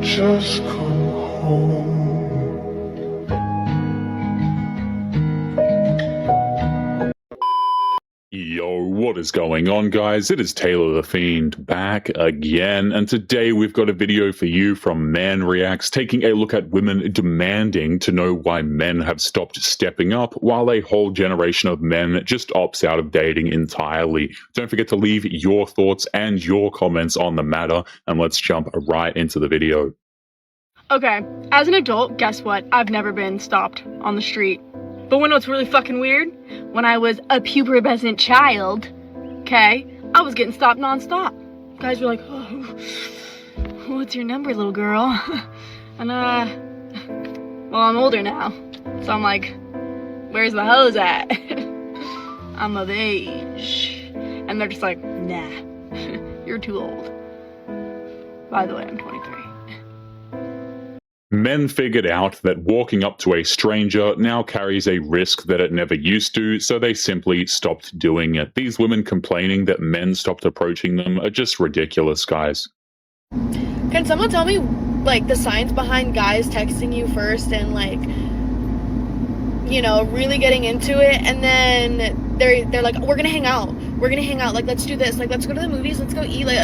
Just come home. Yo, what is going on, guys? It is Taylor the Fiend back again, and today we've got a video for you from Man Reacts, taking a look at women demanding to know why men have stopped stepping up while a whole generation of men just opts out of dating entirely. Don't forget to leave your thoughts and your comments on the matter, and let's jump right into the video. Okay, as an adult, guess what? I've never been stopped on the street. But when it's really fucking weird, when I was a pubescent child, okay, I was getting stopped nonstop. Guys were like, oh, what's your number, little girl? And, well, I'm older now. So I'm like, where's the hose at? I'm of age. And they're just like, nah, you're too old. By the way, I'm 23. Men figured out that walking up to a stranger now carries a risk that it never used to, so they simply stopped doing it. These women complaining that men stopped approaching them are just ridiculous, guys. Can someone tell me, like, the science behind guys texting you first and, like, you know, really getting into it, and then they're like, we're gonna hang out, like, let's do this, like, let's go to the movies, let's go eat, like,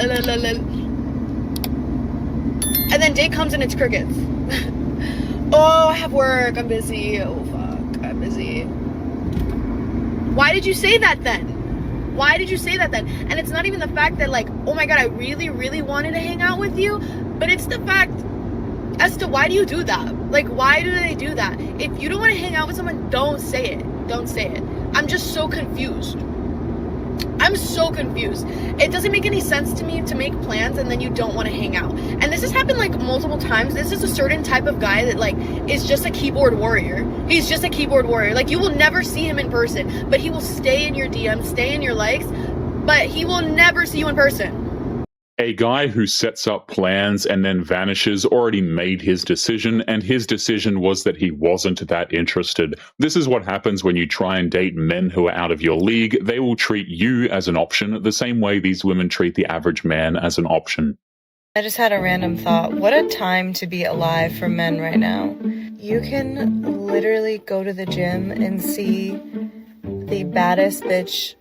and then day comes and it's crickets. Oh, I have work, I'm busy, oh fuck, I'm busy. Why did you say that then? Why did you say that then? And it's not even the fact that, like, oh my god, I really, really wanted to hang out with you, but it's the fact as to why do you do that? Like, why do they do that? If you don't want to hang out with someone, don't say it. Don't say it. I'm just so confused. I'm so confused. It doesn't make any sense to me to make plans and then you don't want to hang out. And this has happened, like, multiple times. This is a certain type of guy that, like, is just a keyboard warrior. He's just a keyboard warrior. Like, you will never see him in person, but he will stay in your DMs, stay in your likes, but he will never see you in person. A guy who sets up plans and then vanishes already made his decision, and his decision was that he wasn't that interested. This is what happens when you try and date men who are out of your league. They will treat you as an option the same way these women treat the average man as an option. I just had a random thought. What a time to be alive for men right now. You can literally go to the gym and see the baddest bitch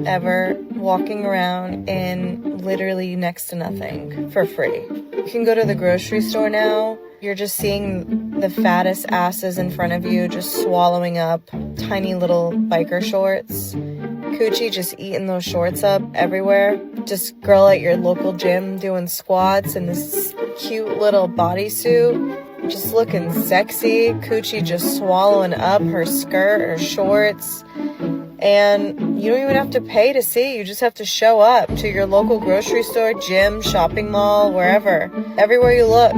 ever walking around in literally next to nothing for free. You can go to the grocery store now. You're just seeing the fattest asses in front of you just swallowing up tiny little biker shorts. Coochie just eating those shorts up everywhere. Just girl at your local gym doing squats in this cute little bodysuit, just looking sexy. Coochie just swallowing up her skirt or shorts. And you don't even have to pay to see. You just have to show up to your local grocery store, gym, shopping mall, wherever. Everywhere you look,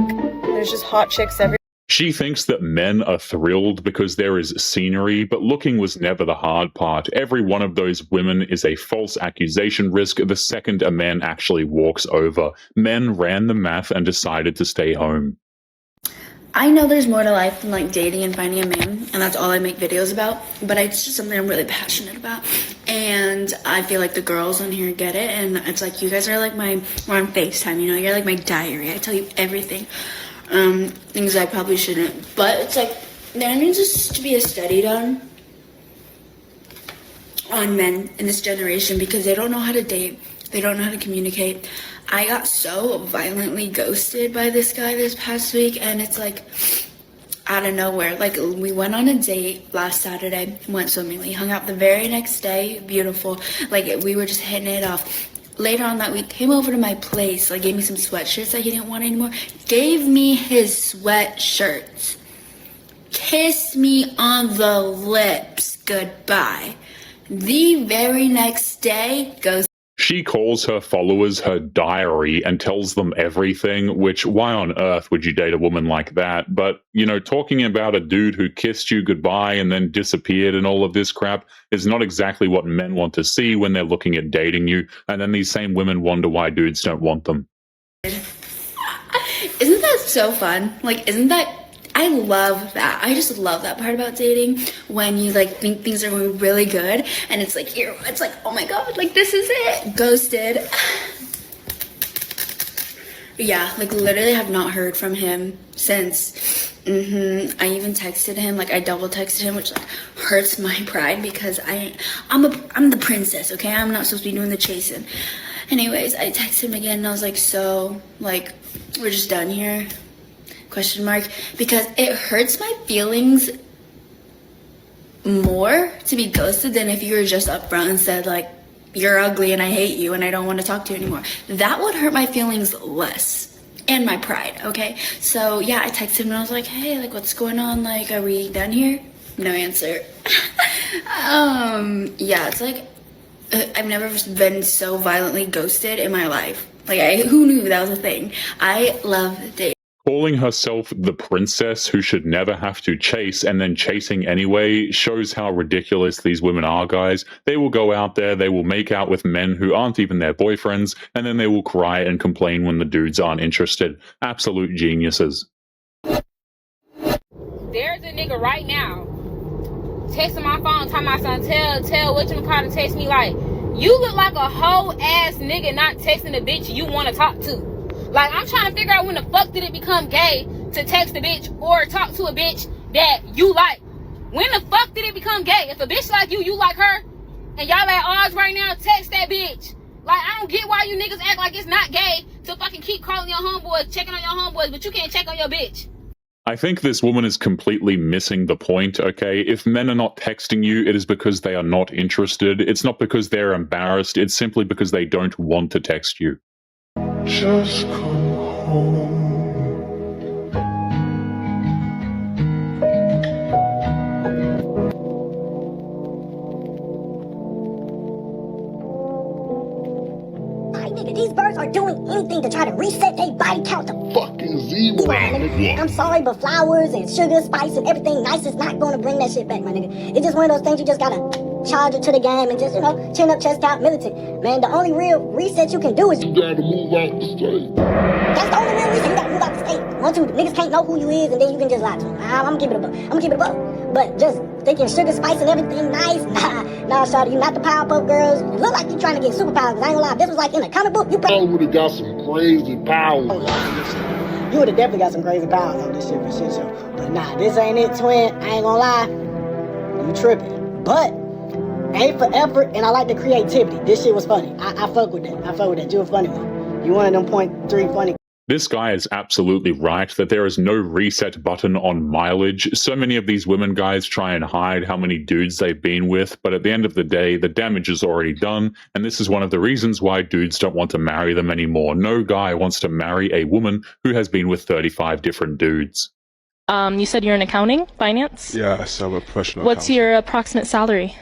there's just hot chicks everywhere. She thinks that men are thrilled because there is scenery, but looking was never the hard part. Every one of those women is a false accusation risk the second a man actually walks over. Men ran the math and decided to stay home. I know there's more to life than, like, dating and finding a man, and that's all I make videos about, but it's just something I'm really passionate about, and I feel like the girls on here get it, and it's like, you guys are like we're on FaceTime, you know, you're like my diary. I tell you everything, things I probably shouldn't, but it's like, there needs to be a study done on men in this generation because they don't know how to date, they don't know how to communicate. I got so violently ghosted by this guy this past week, and it's like out of nowhere. Like, we went on a date last Saturday, went swimming, we hung out the very next day, beautiful, like, we were just hitting it off. Later on that week, came over to my place, like, gave me some sweatshirts that he didn't want anymore, gave me his sweatshirts, kissed me on the lips goodbye. The very next day, goes. She calls her followers her diary and tells them everything, which, why on earth would you date a woman like that? But, you know, talking about a dude who kissed you goodbye and then disappeared and all of this crap is not exactly what men want to see when they're looking at dating you. And then these same women wonder why dudes don't want them. Isn't that so fun? Like, isn't that... I love that. I just love that part about dating, when you, like, think things are going really good and it's like, it's like, oh my god, like, this is it. Ghosted. Yeah, like literally have not heard from him since. I even texted him, like I double texted him, which like hurts my pride because I'm the princess, okay? I'm not supposed to be doing the chasing. Anyways, I texted him again and I was like, so like we're just done here? Question mark. Because it hurts my feelings more to be ghosted than if you were just upfront and said like, you're ugly and I hate you and I don't want to talk to you anymore. That would hurt my feelings less and my pride, okay? So yeah, I texted him and I was like, hey, like what's going on? Like, are we done here? No answer. Yeah, it's like I've never been so violently ghosted in my life. Like who knew that was a thing? I love dating. Calling herself the princess who should never have to chase and then chasing anyway shows how ridiculous these women are, guys. They will go out there, they will make out with men who aren't even their boyfriends, and then they will cry and complain when the dudes aren't interested. Absolute geniuses. There's a nigga right now texting my phone, telling my son, tell what you call to text me like, you look like a whole ass nigga not texting the bitch you want to talk to. Like, I'm trying to figure out when the fuck did it become gay to text a bitch or talk to a bitch that you like. When the fuck did it become gay? If a bitch like you like her, and y'all at odds right now, text that bitch. Like, I don't get why you niggas act like it's not gay to fucking keep calling your homeboys, checking on your homeboys, but you can't check on your bitch. I think this woman is completely missing the point, okay? If men are not texting you, it is because they are not interested. It's not because they're embarrassed. It's simply because they don't want to text you. Just come home. These birds are doing anything to try to reset their body count to Fucking zebra, nigga. I'm sorry, but flowers and sugar, spice, and everything nice is not going to bring that shit back, my nigga. It's just one of those things you just gotta charge it to the game and just, you know, chin up, chest out, militant. Man, the only real reset you can do is... You gotta move out the state. That's the only real reason you gotta move out the state. Once you niggas can't know who you is, and then you can just lie to them. I'm gonna keep it above. But just thinking sugar, spice, and everything nice, nah, shawty, you not the Powerpuff Girls. It look like you trying to get superpowers, 'cause I ain't gonna lie, if this was like in a comic book, you probably would've got some crazy powers. You would've definitely got some crazy powers on this shit for shit show. But nah, this ain't it, twin. I ain't gonna lie, you tripping. But ain't for effort, and I like the creativity. This shit was funny. I fuck with that. You a funny one. You one of them .3 funny. This guy is absolutely right that there is no reset button on mileage. So many of these women guys try and hide how many dudes they've been with, but at the end of the day, the damage is already done, and this is one of the reasons why dudes don't want to marry them anymore. No guy wants to marry a woman who has been with 35 different dudes. You said you're in accounting, finance? Yes, I'm a professional. What's your approximate salary?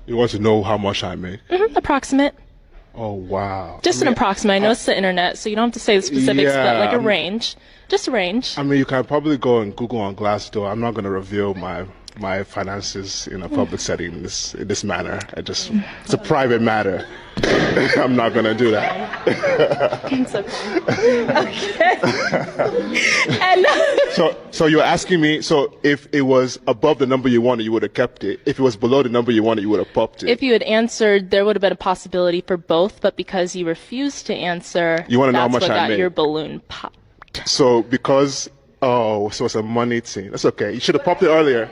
You want to know how much I make? Approximate. Oh, wow. Just an approximate. I know it's the internet, so you don't have to say the specifics, but like a range. Just a range. I mean, you can probably go and Google on Glassdoor. I'm not going to reveal my finances in a public setting in this manner. It's a private matter. I'm not going to do that. It's okay. And So you're asking me, so if it was above the number you wanted, you would have kept it. If it was below the number you wanted, you would have popped it. if you had answered, there would have been a possibility for both, but because you refused to answer, You wanna know how that's much what I got make? your balloon popped. So because, so it's a money thing. That's okay. You should have popped it earlier.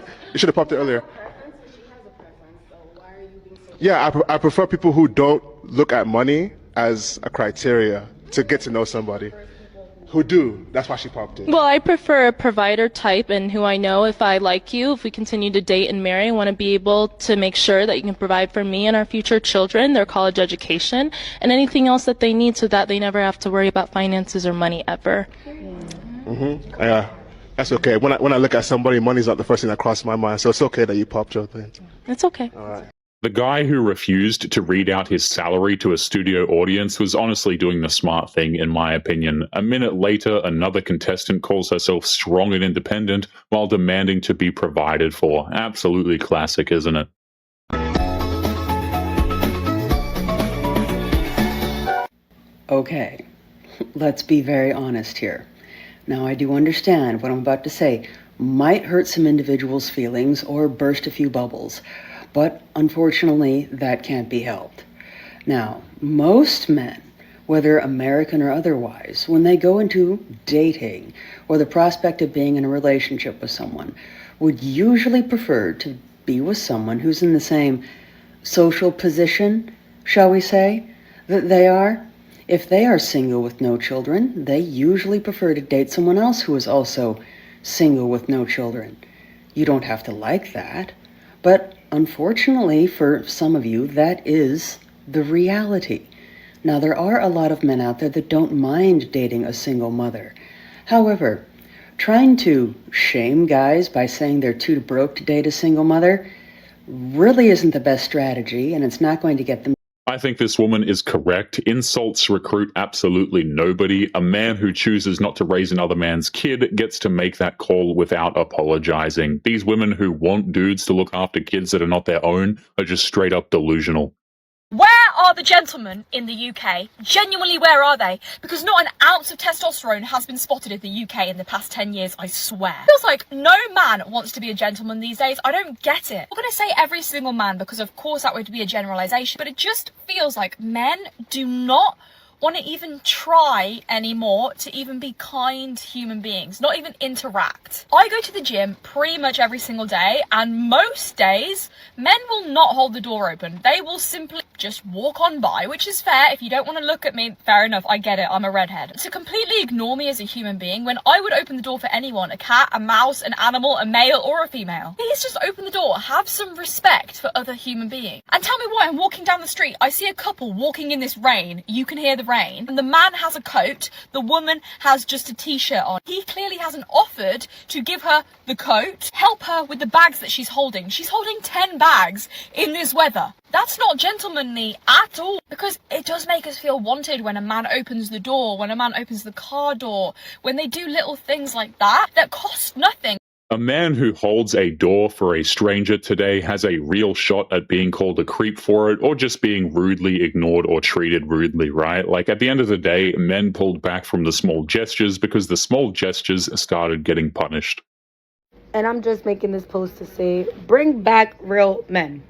Yeah, I prefer people who don't look at money as a criteria to get to know somebody. Who do. That's why she popped it. Well, I prefer a provider type, and who I know, if I like you, if we continue to date and marry, I want to be able to make sure that you can provide for me and our future children, their college education, and anything else that they need so that they never have to worry about finances or money ever. Yeah, that's okay. When I look at somebody, money's not the first thing that crosses my mind, so it's okay that you popped your thing. It's okay. All right. The guy who refused to read out his salary to a studio audience was honestly doing the smart thing, in my opinion. A minute later, another contestant calls herself strong and independent while demanding to be provided for. Absolutely classic, isn't it? Okay, let's be very honest here. Now, I do understand what I'm about to say might hurt some individuals' feelings or burst a few bubbles, but unfortunately, that can't be helped. Now, most men whether American or otherwise, when they go into dating or the prospect of being in a relationship with someone, would usually prefer to be with someone who's in the same social position, shall we say, that they are. If they are single with no children, they usually prefer to date someone else who is also single with no children. You don't have to like that, but unfortunately for some of you, that is the reality. Now, there are a lot of men out there that don't mind dating a single mother. However, trying to shame guys by saying they're too broke to date a single mother really isn't the best strategy, and it's not going to get them. I think this woman is correct. Insults recruit absolutely nobody. A man who chooses not to raise another man's kid gets to make that call without apologizing. These women who want dudes to look after kids that are not their own are just straight up delusional. Where are the gentlemen in the UK? Genuinely, where are they? Because not an ounce of testosterone has been spotted in the UK in the past 10 years, I swear. Feels like no man wants to be a gentleman these days. I don't get it. I'm gonna say every single man because of course that would be a generalization, but it just feels like men do not want to even try anymore to even be kind human beings, not even interact. I go to the gym pretty much every single day, and most days men will not hold the door open. They will simply just walk on by, which is fair. If you don't want to look at me, fair enough, I get it, I'm a redhead. To completely ignore me as a human being when I would open the door for anyone, a cat, a mouse, an animal, a male or a female. Please just open the door, have some respect for other human beings. And tell me why I'm walking down the street, I see a couple walking in this rain, you can hear the rain, and the man has a coat, the woman has just a t-shirt on. He clearly hasn't offered to give her the coat, help her with the bags that she's holding. She's holding 10 bags in this weather. That's not gentlemanly at all, because it does make us feel wanted when a man opens the door, when a man opens the car door, when they do little things like that cost nothing. A man who holds a door for a stranger today has a real shot at being called a creep for it, or just being rudely ignored or treated rudely, right? Like, at the end of the day, men pulled back from the small gestures because the small gestures started getting punished. And I'm just making this post to say, bring back real men.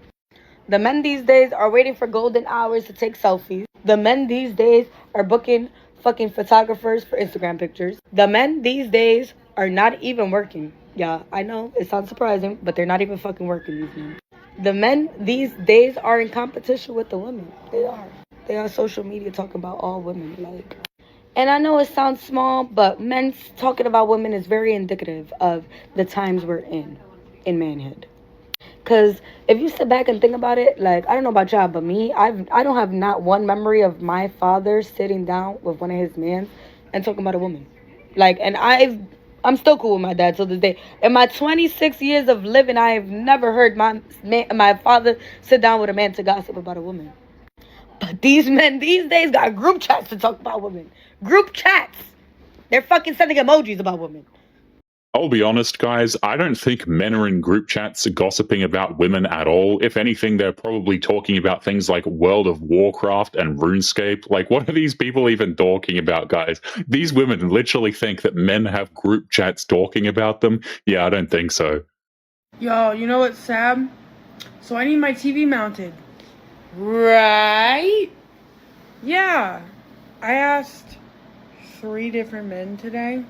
The men these days are waiting for golden hours to take selfies. The men these days are booking fucking photographers for Instagram pictures. The men these days are not even working. Yeah, I know, it sounds surprising, but they're not even fucking working, these men. The men these days are in competition with the women. They are. They on social media talking about all women, like. And I know it sounds small, but men talking about women is very indicative of the times we're in manhood. Because if you sit back and think about it, like, I don't know about y'all, but me, I don't have not one memory of my father sitting down with one of his mans and talking about a woman. Like, and I'm still cool with my dad till this day. In my 26 years of living, I have never heard my father sit down with a man to gossip about a woman. But these men these days got group chats to talk about women. Group chats. They're fucking sending emojis about women. I'll be honest, guys, I don't think men are in group chats gossiping about women at all. If anything, they're probably talking about things like World of Warcraft and RuneScape. Like, what are these people even talking about, guys? These women literally think that men have group chats talking about them? Yeah, I don't think so. Yo, you know what, Sam? So I need my TV mounted. Right? Yeah. I asked 3 different men today.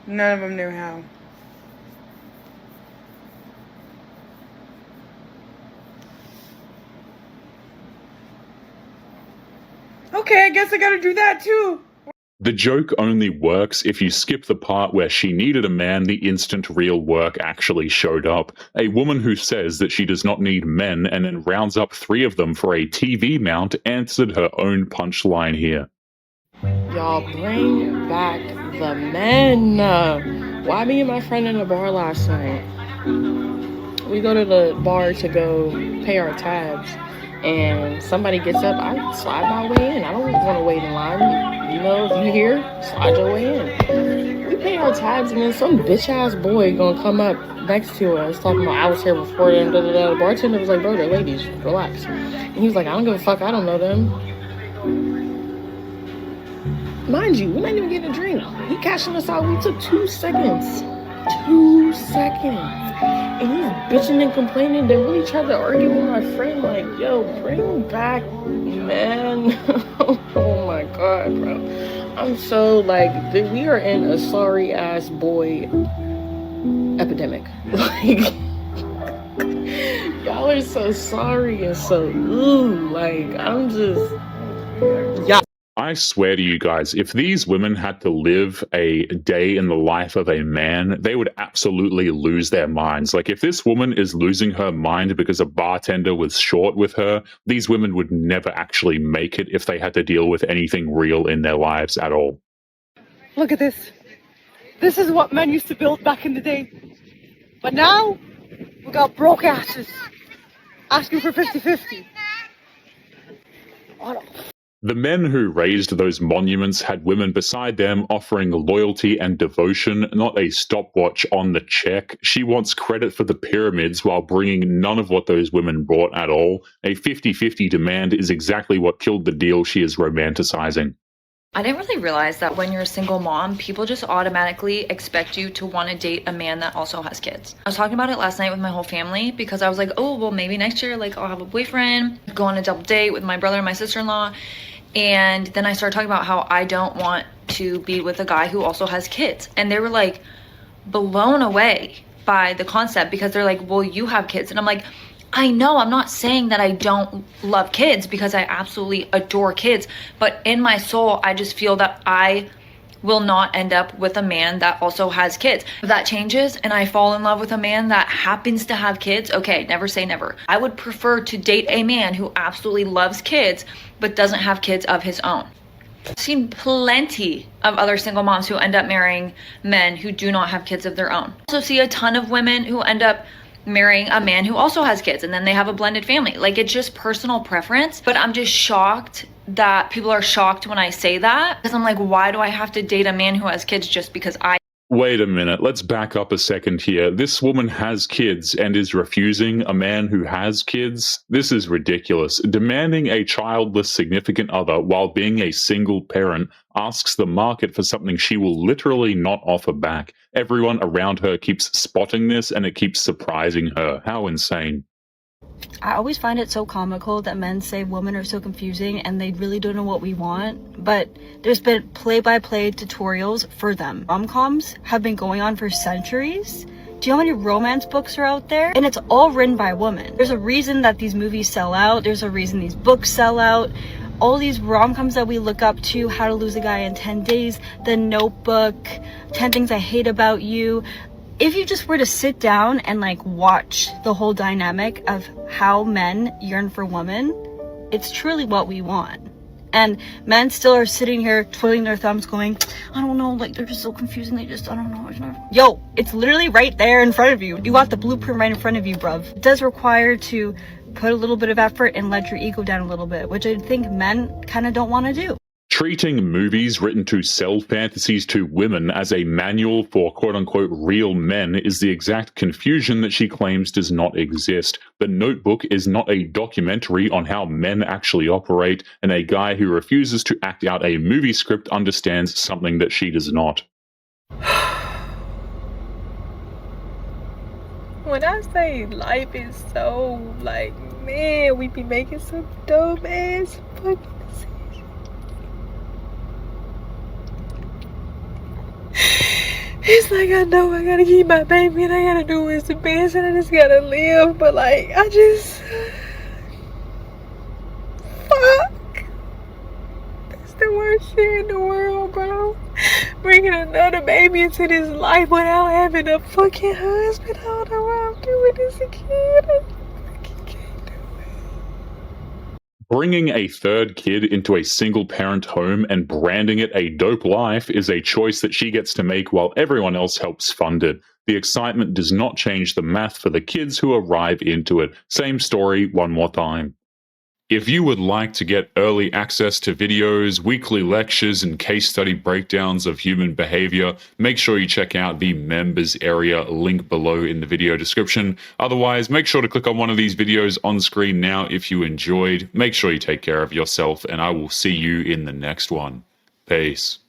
None of them knew how. Okay, I guess I gotta do that too. The joke only works if you skip the part where she needed a man the instant real work actually showed up. A woman who says that she does not need men and then rounds up 3 of them for a TV mount answered her own punchline here. Y'all bring back the men. Why me and my friend in the bar last night? We go to the bar to go pay our tabs, and somebody gets up, I slide my way in. I don't want to wait in line. You know, if you here, slide your way in. We pay our tabs, and then some bitch-ass boy gonna come up next to us talking about I was here before them, da-da-da. The bartender was like, bro, they're ladies, relax. And he was like, I don't give a fuck, I don't know them. Mind you, we're not even getting a drink. He cashing us out. We took 2 seconds. 2 seconds. And he's bitching and complaining. Then really tried to argue with my friend. Like, yo, bring back men. Oh god, bro. I'm so like, we are in a sorry ass boy epidemic. Like, y'all are so sorry and so ooh. Like, I'm just, yeah. I swear to you guys, if these women had to live a day in the life of a man, they would absolutely lose their minds. Like, if this woman is losing her mind because a bartender was short with her, these women would never actually make it if they had to deal with anything real in their lives at all. Look at this. This is what men used to build back in the day. But now, we got broke asses asking for 50-50. The men who raised those monuments had women beside them offering loyalty and devotion, not a stopwatch on the check. She wants credit for the pyramids while bringing none of what those women brought at all. A 50-50 demand is exactly what killed the deal she is romanticizing. I didn't really realize that when you're a single mom, people just automatically expect you to want to date a man that also has kids. I was talking about it last night with my whole family because I was like, oh, well, maybe next year, like, I'll have a boyfriend, go on a double date with my brother and my sister-in-law. And then I started talking about how I don't want to be with a guy who also has kids. And they were like blown away by the concept because they're like, well, you have kids. And I'm like, I know, I'm not saying that I don't love kids because I absolutely adore kids, but in my soul, I just feel that I will not end up with a man that also has kids. If that changes and I fall in love with a man that happens to have kids, okay, never say never. I would prefer to date a man who absolutely loves kids, but doesn't have kids of his own. I've seen plenty of other single moms who end up marrying men who do not have kids of their own. I also see a ton of women who end up marrying a man who also has kids and then they have a blended family. Like, it's just personal preference, but I'm just shocked that people are shocked when I say that because I'm like, why do I have to date a man who has kids just because I... Wait a minute, let's back up a second here. This woman has kids and is refusing a man who has kids? This is ridiculous. Demanding a childless significant other while being a single parent asks the market for something she will literally not offer back. Everyone around her keeps spotting this and it keeps surprising her. How insane. I always find it so comical that men say women are so confusing and they really don't know what we want, but there's been play-by-play tutorials for them. Rom-coms have been going on for centuries. Do you know how many romance books are out there? And it's all written by women. There's a reason that these movies sell out. There's a reason these books sell out. All these rom-coms that we look up to, How to Lose a Guy in 10 Days, The Notebook, 10 Things I Hate About You. If you just were to sit down and like watch the whole dynamic of how men yearn for women, it's truly what we want. And men still are sitting here twiddling their thumbs going, I don't know, like they're just so confusing, I don't know. Yo, it's literally right there in front of you. You got the blueprint right in front of you, bruv. It does require to put a little bit of effort and let your ego down a little bit, which I think men kind of don't want to do. Treating movies written to sell fantasies to women as a manual for quote-unquote real men is the exact confusion that she claims does not exist. The Notebook is not a documentary on how men actually operate, and a guy who refuses to act out a movie script understands something that she does not. When I say life is so, like, man, we be making some dumb ass fucking decisions. It's like, I know I gotta keep my baby and I gotta do what's the best and I just gotta live, but like, I just... Fuck. That's the worst shit in the world, bro. Bringing another baby into this life without having a fucking husband. I don't know why I'm doing this again. Bringing a third kid into a single-parent home and branding it a dope life is a choice that she gets to make while everyone else helps fund it. The excitement does not change the math for the kids who arrive into it. Same story, one more time. If you would like to get early access to videos, weekly lectures, and case study breakdowns of human behavior, make sure you check out the members area link below in the video description. Otherwise, make sure to click on one of these videos on screen now if you enjoyed. Make sure you take care of yourself, and I will see you in the next one. Peace.